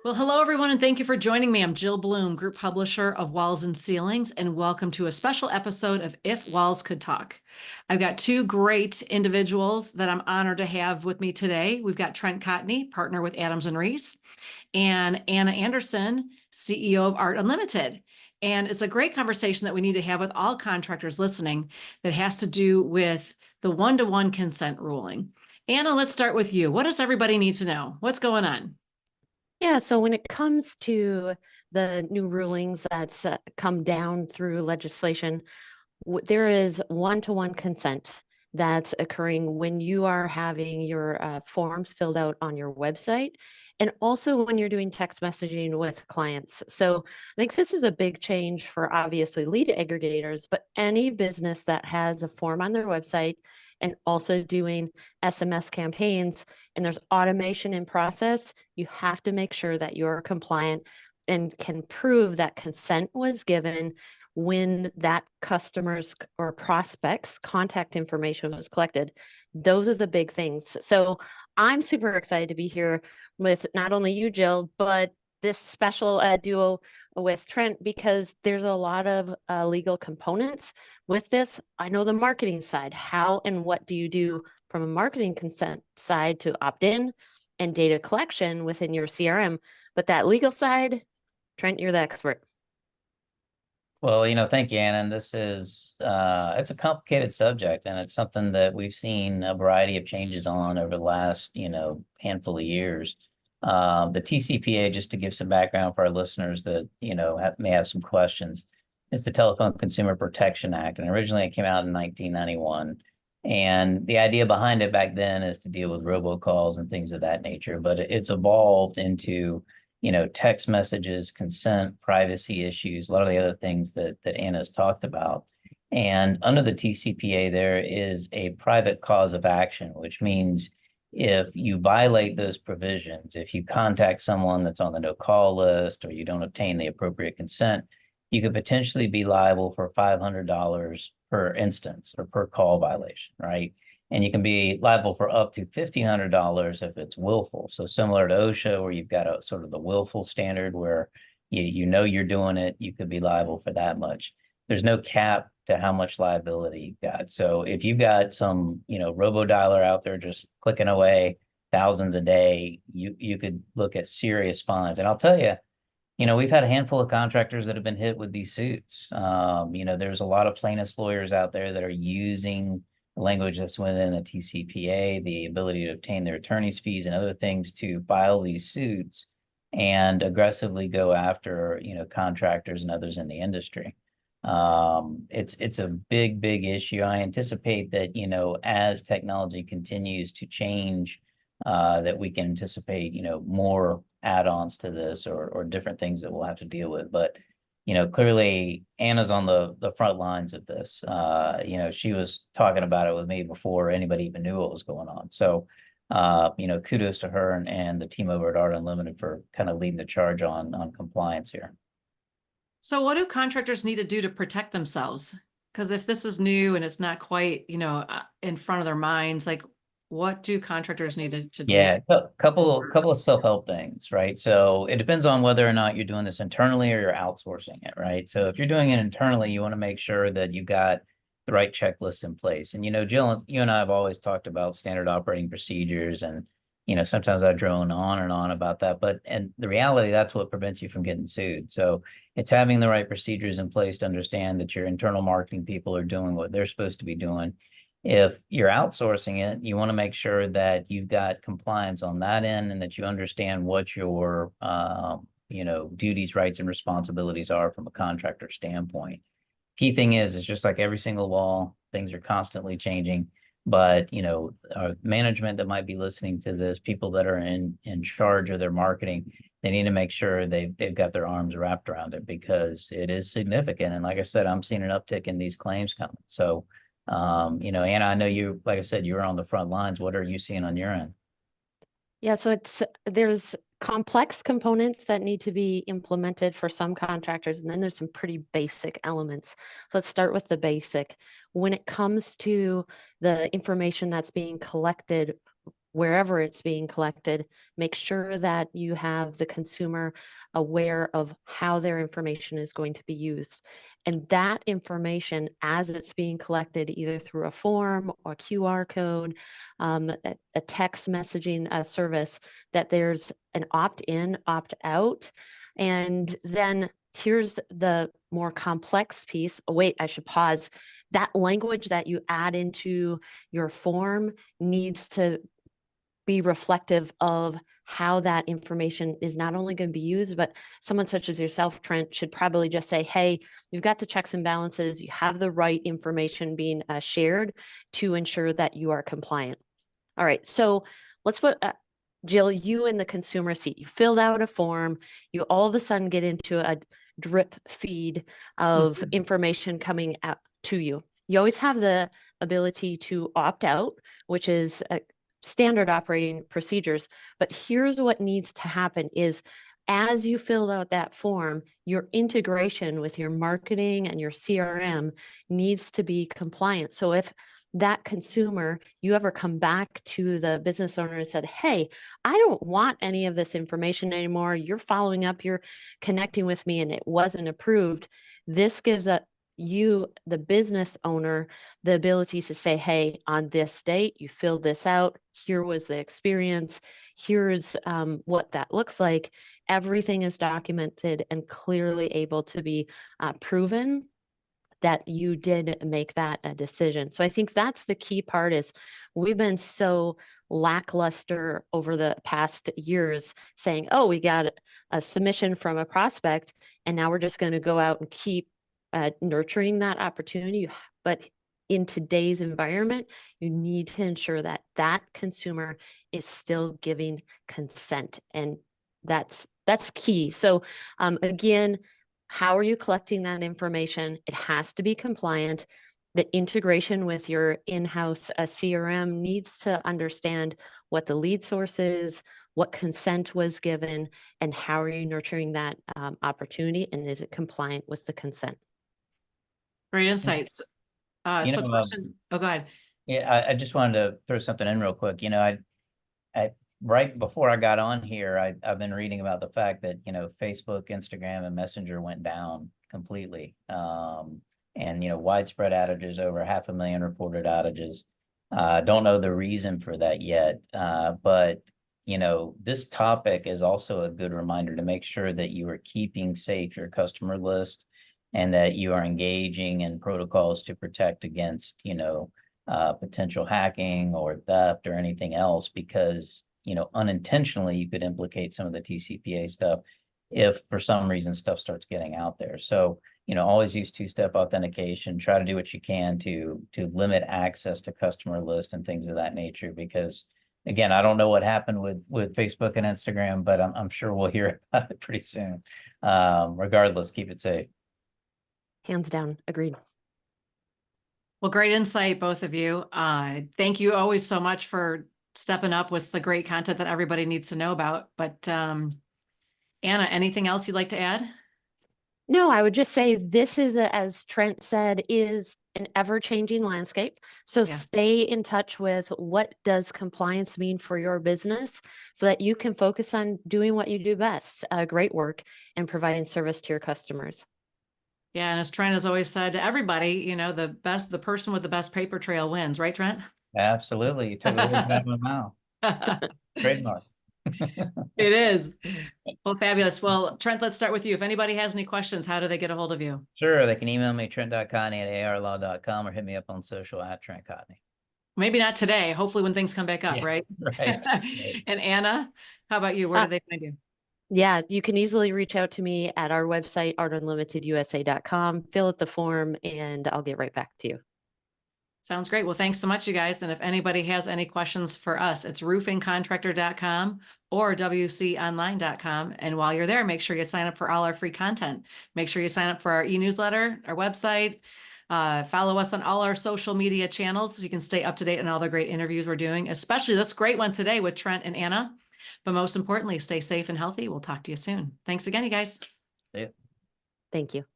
Well, hello, everyone, and thank you for joining me. I'm Jill Bloom, Group Publisher of Walls and Ceilings, and welcome to a special episode of If Walls Could Talk. I've got two great individuals that I'm honored to have with me today. We've got Trent Cotney, partner with Adams and Reese, and Anna Anderson, CEO of Art Unlimited. And it's a great conversation that we need to have with all contractors listening that has to do with the one-to-one consent ruling. Anna, let's start with you. What does everybody need to know? What's going on? Yeah, so when it comes to the new rulings that's come down through legislation, there is one-to-one consent that's occurring when you are having your forms filled out on your website and also when you're doing text messaging with clients. So I think this is a big change for obviously lead aggregators, but any business that has a form on their website and also doing SMS campaigns and there's automation in process, you have to make sure that you're compliant and can prove that consent was given when that customer's or prospects contact information was collected. Those are the big things. So I'm super excited to be here with not only you, Jill, but this special duo with Trent because there's a lot of legal components with this. I know the marketing side. How and what do you do from a marketing consent side to opt in and data collection within your CRM? But that legal side, Trent, you're the expert. Well, thank you, Anna. And this is it's a complicated subject, and it's something that we've seen a variety of changes on over the last, handful of years. The TCPA, just to give some background for our listeners that, may have some questions, is the Telephone Consumer Protection Act. And originally it came out in 1991. And the idea behind it back then is to deal with robocalls and things of that nature. But it's evolved into text messages, consent, privacy issues, a lot of the other things that Anna's talked about. And under the TCPA, there is a private cause of action, which means if you violate those provisions, if you contact someone that's on the no-call list or you don't obtain the appropriate consent, you could potentially be liable for $500 per instance or per call violation, right? And you can be liable for up to $1,500 if it's willful. So similar to OSHA, where you've got a sort of the willful standard where you know you're doing it, you could be liable for that much. There's no cap to how much liability you've got. So if you've got some, robo dialer out there just clicking away thousands a day, you could look at serious fines. And I'll tell you, we've had a handful of contractors that have been hit with these suits. There's a lot of plaintiffs lawyers out there that are using language that's within the TCPA, the ability to obtain their attorney's fees and other things to file these suits and aggressively go after, contractors and others in the industry. It's a big issue. I anticipate that, as technology continues to change, that we can anticipate, more add-ons to this or different things that we'll have to deal with. But clearly Anna's on the front lines of this. She was talking about it with me before anybody even knew what was going on. So, kudos to her and the team over at Art Unlimited for kind of leading the charge on compliance here. So what do contractors need to do to protect themselves? Because if this is new and it's not quite, in front of their minds, like what do contractors need to do? Yeah, couple of self-help things, right? So it depends on whether or not you're doing this internally or you're outsourcing it, right? So if you're doing it internally, you want to make sure that you've got the right checklist in place. And Jill, you and I have always talked about standard operating procedures, and sometimes I drone on and on about that. But and the reality, that's what prevents you from getting sued. So it's having the right procedures in place to understand that your internal marketing people are doing what they're supposed to be doing. If you're outsourcing it, you want to make sure that you've got compliance on that end and that you understand what your duties, rights, and responsibilities are from a contractor standpoint. Key thing is, it's just like every single law, things are constantly changing. But management that might be listening to this, people that are in charge of their marketing, they need to make sure they've got their arms wrapped around it because it is significant. And like I said, I'm seeing an uptick in these claims coming. So Anna, I know you, like I said, you were on the front lines. What are you seeing on your end? Yeah, so there's complex components that need to be implemented for some contractors, and then there's some pretty basic elements. So let's start with the basic. When it comes to the information that's being collected wherever it's being collected, make sure that you have the consumer aware of how their information is going to be used. And that information, as it's being collected, either through a form or QR code, a text messaging service, that there's an opt-in, opt-out. And then here's the more complex piece. Oh, wait, I should pause. That language that you add into your form needs to be reflective of how that information is not only going to be used, but someone such as yourself, Trent, should probably just say, hey, you've got the checks and balances, you have the right information being shared to ensure that you are compliant. All right, so let's put Jill, you in the consumer seat. You filled out a form, you all of a sudden get into a drip feed of information coming out to you. You always have the ability to opt out, which is a standard operating procedures. But here's what needs to happen is, as you fill out that form, your integration with your marketing and your CRM needs to be compliant. So if that consumer, you ever come back to the business owner and said, hey, I don't want any of this information anymore. You're following up, you're connecting with me, and it wasn't approved. This gives you, the business owner, the ability to say, hey, on this date, you filled this out. Here was the experience. Here's what that looks like. Everything is documented and clearly able to be proven that you did make that a decision. So I think that's the key part, is we've been so lackluster over the past years saying, oh, we got a submission from a prospect, and now we're just going to go out and keep nurturing that opportunity. But in today's environment, you need to ensure that that consumer is still giving consent. And that's key. So again, how are you collecting that information? It has to be compliant. The integration with your in-house CRM needs to understand what the lead source is, what consent was given, and how are you nurturing that opportunity, and is it compliant with the consent? Great insights. You So know, question, oh, go ahead. Yeah, I just wanted to throw something in real quick. I right before I got on here, I've been reading about the fact that, Facebook, Instagram, and Messenger went down completely. And, widespread outages, over 500,000 reported outages. Don't know the reason for that yet. But, this topic is also a good reminder to make sure that you are keeping safe your customer list, and that you are engaging in protocols to protect against, potential hacking or theft or anything else, because, unintentionally you could implicate some of the TCPA stuff if for some reason stuff starts getting out there. So, always use two-step authentication, try to do what you can to limit access to customer lists and things of that nature, because again, I don't know what happened with Facebook and Instagram, but I'm sure we'll hear about it pretty soon. Regardless, keep it safe. Hands down, agreed. Well, great insight, both of you. Thank you always so much for stepping up with the great content that everybody needs to know about. But Anna, anything else you'd like to add? No, I would just say this is, as Trent said, is an ever-changing landscape. So stay in touch with what does compliance mean for your business, so that you can focus on doing what you do best, great work, and providing service to your customers. Yeah, and as Trent has always said to everybody, the person with the best paper trail wins, right, Trent? Absolutely. You took the words out of my mouth. Trademark. It is. Well, fabulous. Well, Trent, let's start with you. If anybody has any questions, how do they get a hold of you? Sure. They can email me, trent.cotney@arlaw.com, or hit me up on social @TrentCotney. Maybe not today. Hopefully when things come back up, Yeah, right? right. And Anna, how about you? Where do they find you? Yeah, you can easily reach out to me at our website, artunlimitedusa.com, fill out the form, and I'll get right back to you. Sounds great. Well, thanks so much, you guys. And if anybody has any questions for us, it's roofingcontractor.com or wconline.com. And while you're there, make sure you sign up for all our free content. Make sure you sign up for our e-newsletter, our website, follow us on all our social media channels so you can stay up to date on all the great interviews we're doing, especially this great one today with Trent and Anna. But most importantly, stay safe and healthy. We'll talk to you soon. Thanks again, you guys. Yeah. Thank you.